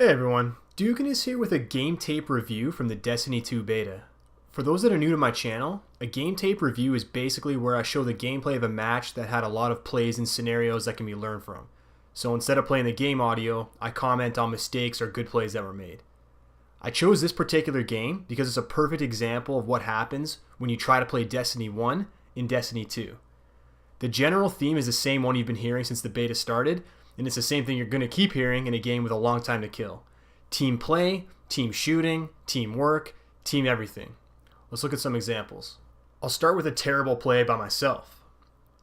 Hey everyone, Dukaness here with a game tape review from the Destiny 2 beta. For those that are new to my channel, a game tape review is basically where I show the gameplay of a match that had a lot of plays and scenarios that can be learned from. So instead of playing the game audio, I comment on mistakes or good plays that were made. I chose this particular game because it's a perfect example of what happens when you try to play Destiny 1 in Destiny 2. The general theme is the same one you've been hearing since the beta started, and it's the same thing you're going to keep hearing in a game with a long time to kill. Team play, team shooting, teamwork, team everything. Let's look at some examples. I'll start with a terrible play by myself.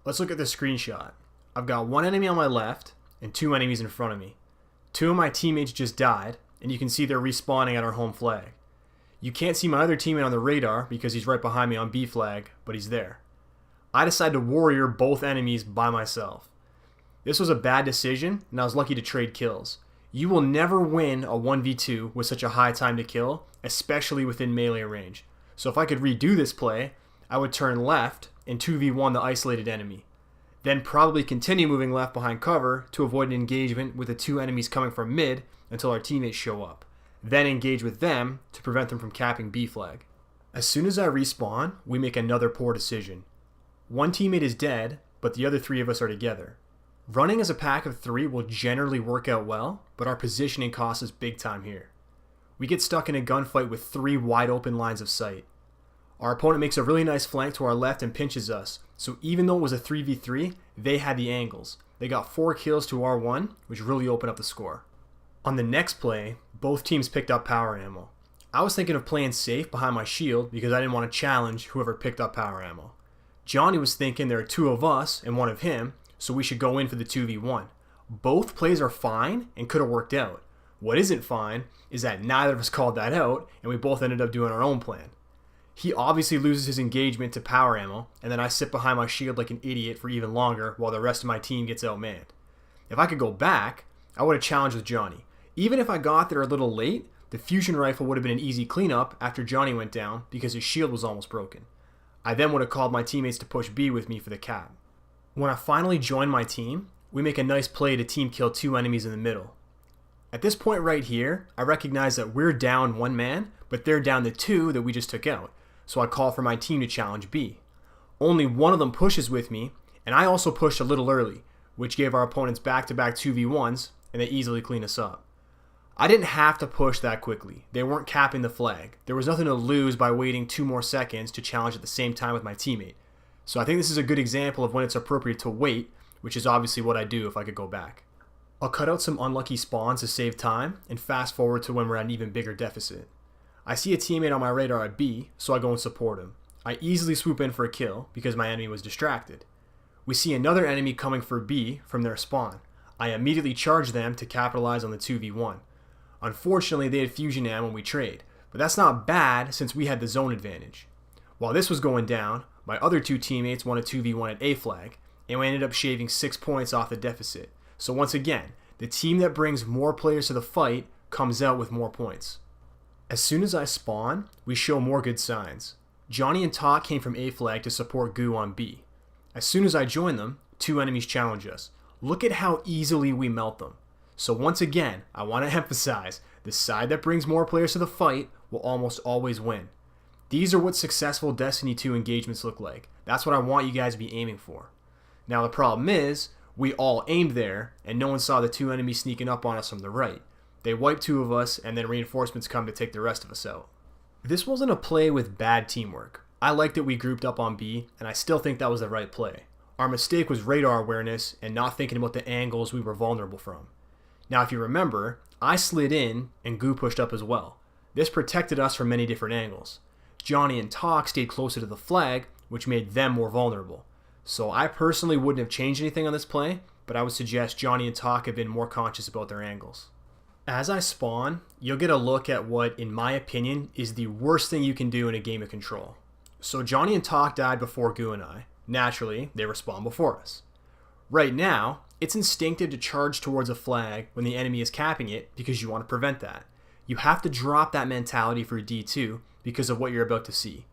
Let's look at this screenshot. I've got one enemy on my left and two enemies in front of me. Two of my teammates just died, and you can see they're respawning at our home flag. You can't see my other teammate on the radar because he's right behind me on B flag, but he's there. I decided to warrior both enemies by myself. This was a bad decision, and I was lucky to trade kills. You will never win a 1v2 with such a high time to kill, especially within melee range. So if I could redo this play, I would turn left and 2v1 the isolated enemy. Then probably continue moving left behind cover to avoid an engagement with the two enemies coming from mid until our teammates show up. Then engage with them to prevent them from capping B flag. As soon as I respawn, we make another poor decision. One teammate is dead, but the other three of us are together. Running as a pack of three will generally work out well, but our positioning costs us big time here. We get stuck in a gunfight with three wide open lines of sight. Our opponent makes a really nice flank to our left and pinches us, so even though it was a 3v3, they had the angles. They got 4 kills to our 1, which really opened up the score. On the next play, both teams picked up power ammo. I was thinking of playing safe behind my shield because I didn't want to challenge whoever picked up power ammo. Johnny was thinking there are two of us and one of him, so we should go in for the 2v1. Both plays are fine and could have worked out. What isn't fine is that neither of us called that out, and we both ended up doing our own plan. He obviously loses his engagement to power ammo, and then I sit behind my shield like an idiot for even longer while the rest of my team gets outmanned. If I could go back, I would have challenged with Johnny. Even if I got there a little late, the fusion rifle would have been an easy cleanup after Johnny went down because his shield was almost broken. I then would have called my teammates to push B with me for the cap. When I finally join my team, we make a nice play to team kill two enemies in the middle. At this point right here, I recognize that we're down one man, but they're down the two that we just took out, so I call for my team to challenge B. Only one of them pushes with me, and I also pushed a little early, which gave our opponents back-to-back 2v1s, and they easily clean us up. I didn't have to push that quickly. They weren't capping the flag. There was nothing to lose by waiting 2 more seconds to challenge at the same time with my teammate. So I think this is a good example of when it's appropriate to wait, which is obviously what I do if I could go back. I'll cut out some unlucky spawns to save time and fast forward to when we're at an even bigger deficit. I see a teammate on my radar at B, so I go and support him. I easily swoop in for a kill because my enemy was distracted. We see another enemy coming for B from their spawn. I immediately charge them to capitalize on the 2v1. Unfortunately, they had fusion ammo and we trade, but that's not bad since we had the zone advantage. While this was going down, my other two teammates won a 2v1 at A flag, and we ended up shaving 6 points off the deficit. So once again, the team that brings more players to the fight comes out with more points. As soon as I spawn, we show more good signs. Johnny and Talk came from A flag to support Goo on B. As soon as I join them, two enemies challenge us. Look at how easily we melt them. So once again, I want to emphasize, the side that brings more players to the fight will almost always win. These are what successful Destiny 2 engagements look like. That's what I want you guys to be aiming for. Now the problem is, we all aimed there, and no one saw the two enemies sneaking up on us from the right. They wiped 2 of us, and then reinforcements come to take the rest of us out. This wasn't a play with bad teamwork. I liked that we grouped up on B, and I still think that was the right play. Our mistake was radar awareness and not thinking about the angles we were vulnerable from. Now if you remember, I slid in, and Goo pushed up as well. This protected us from many different angles. Johnny and Talk stayed closer to the flag, which made them more vulnerable. So I personally wouldn't have changed anything on this play, but I would suggest Johnny and Talk have been more conscious about their angles. As I spawn, you'll get a look at what, in my opinion, is the worst thing you can do in a game of Control. So Johnny and Talk died before Goo and I. Naturally, they respawn before us. Right now, it's instinctive to charge towards a flag when the enemy is capping it because you want to prevent that. You have to drop that mentality for D2 because of what you're about to see.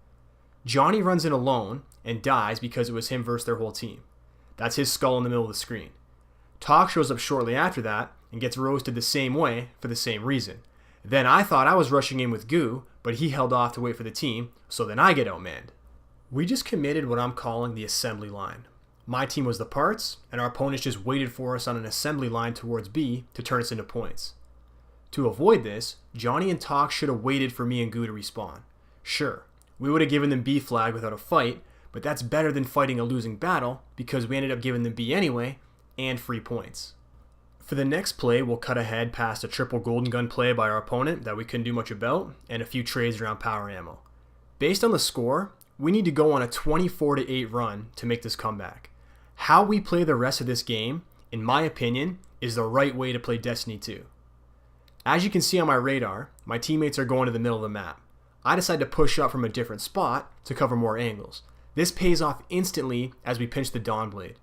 Johnny runs in alone and dies because it was him versus their whole team. That's his skull in the middle of the screen. Talk shows up shortly after that and gets roasted the same way for the same reason. Then I thought I was rushing in with goo, but he held off to wait for the team, so then I get outmanned. We just committed what I'm calling the assembly line. My team was the parts, and our opponents just waited for us on an assembly line towards B to turn us into points. To avoid this, Johnny and Talk should have waited for me and Goo to respawn. Sure, we would have given them B flag without a fight, but that's better than fighting a losing battle because we ended up giving them B anyway, and free points. For the next play, we'll cut ahead past a triple golden gun play by our opponent that we couldn't do much about, and a few trades around power ammo. Based on the score, we need to go on a 24-8 run to make this comeback. How we play the rest of this game, in my opinion, is the right way to play Destiny 2. As you can see on my radar, my teammates are going to the middle of the map. I decide to push up from a different spot to cover more angles. This pays off instantly as we pinch the Dawnblade.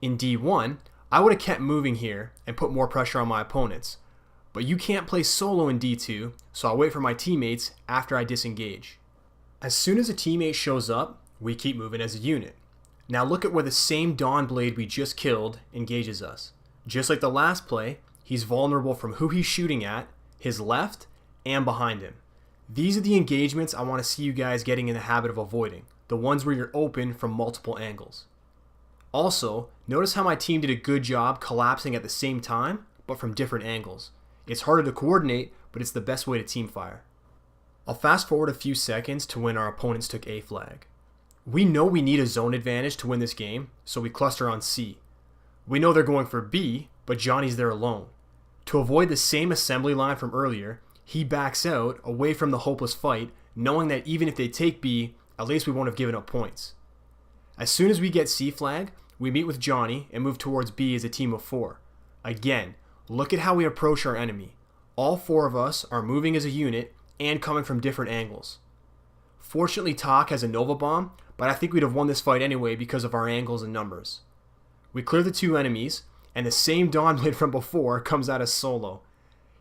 In D1, I would have kept moving here and put more pressure on my opponents, but you can't play solo in D2, so I'll wait for my teammates after I disengage. As soon as a teammate shows up, we keep moving as a unit. Now look at where the same Dawnblade we just killed engages us. Just like the last play, he's vulnerable from who he's shooting at, his left, and behind him. These are the engagements I want to see you guys getting in the habit of avoiding, the ones where you're open from multiple angles. Also, notice how my team did a good job collapsing at the same time, but from different angles. It's harder to coordinate, but it's the best way to team fire. I'll fast forward a few seconds to when our opponents took A flag. We know we need a zone advantage to win this game, so we cluster on C. We know they're going for B, but Johnny's there alone. To avoid the same assembly line from earlier, he backs out away from the hopeless fight, knowing that even if they take B, at least we won't have given up points. As soon as we get C flag, we meet with Johnny and move towards B as a team of 4. Again, look at how we approach our enemy. All 4 of us are moving as a unit and coming from different angles. Fortunately, Talk has a Nova Bomb, but I think we'd have won this fight anyway because of our angles and numbers. We clear the 2 enemies, and the same Dawnblade from before comes out as solo.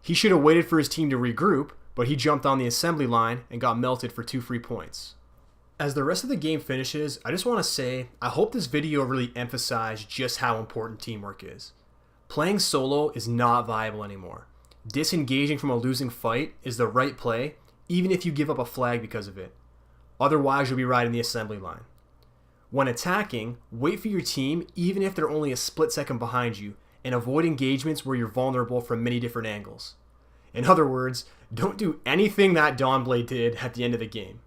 He should have waited for his team to regroup, but he jumped on the assembly line and got melted for 2 free points. As the rest of the game finishes, I just want to say, I hope this video really emphasized just how important teamwork is. Playing solo is not viable anymore. Disengaging from a losing fight is the right play, even if you give up a flag because of it. Otherwise, you'll be riding the assembly line. When attacking, wait for your team even if they're only a split second behind you, and avoid engagements where you're vulnerable from many different angles. In other words, don't do anything that Dawnblade did at the end of the game.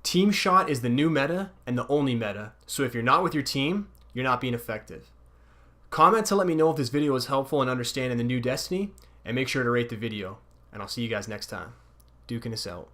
Team shot is the new meta and the only meta, so if you're not with your team, you're not being effective. Comment to let me know if this video was helpful in understanding the new Destiny, and make sure to rate the video. And I'll see you guys next time. Dukaness out.